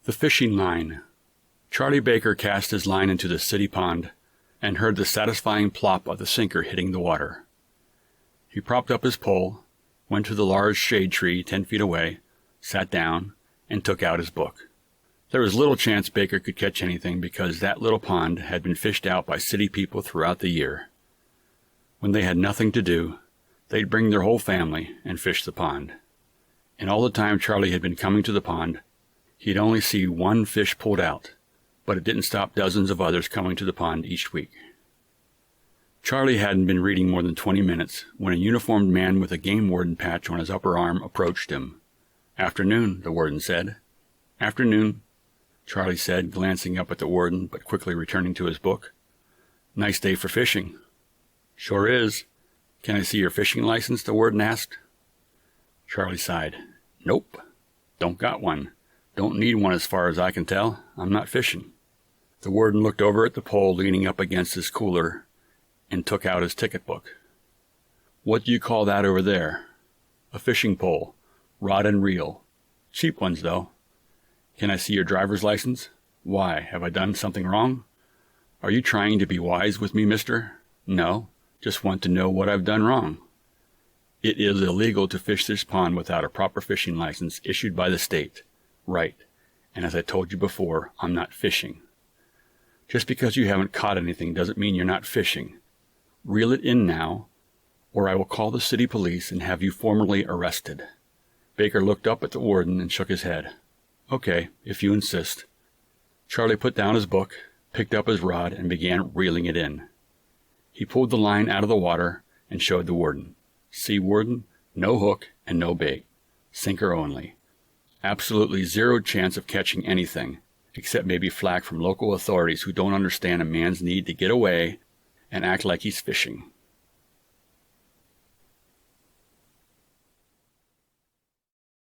The fishing line. Charlie Baker cast his line into the city pond and heard the satisfying plop of the sinker hitting the water. He propped up his pole, went to the large shade tree 10 feet away, sat down, and took out his book. There was little chance Baker could catch anything because that little pond had been fished out by city people throughout the year. When they had nothing to do, they'd bring their whole family and fish the pond. And all the time Charlie had been coming to the pond, he'd only see one fish pulled out, but it didn't stop dozens of others coming to the pond each week. Charlie hadn't been reading more than 20 minutes when a uniformed man with a game warden patch on his upper arm approached him. "Afternoon," the warden said. "Afternoon," Charlie said, glancing up at the warden but quickly returning to his book. "Nice day for fishing." "Sure is. Can I see your fishing license?" the warden asked. Charlie sighed. "Nope. Don't got one. Don't need one as far as I can tell. I'm not fishing." The warden looked over at the pole leaning up against his cooler and took out his ticket book. "What do you call that over there?" "A fishing pole. Rod and reel. Cheap ones, though." "Can I see your driver's license?" "Why? Have I done something wrong?" "Are you trying to be wise with me, mister?" "No. Just want to know what I've done wrong." "It is illegal to fish this pond without a proper fishing license issued by the state." "Right. And as I told you before, I'm not fishing." "Just because you haven't caught anything doesn't mean you're not fishing. Reel it in now, or I will call the city police and have you formally arrested." Baker looked up at the warden and shook his head. "Okay, if you insist." Charlie put down his book, picked up his rod, and began reeling it in. He pulled the line out of the water and showed the warden. "See, warden, no hook and no bait. Sinker only. Absolutely zero chance of catching anything, except maybe flack from local authorities who don't understand a man's need to get away and act like he's fishing."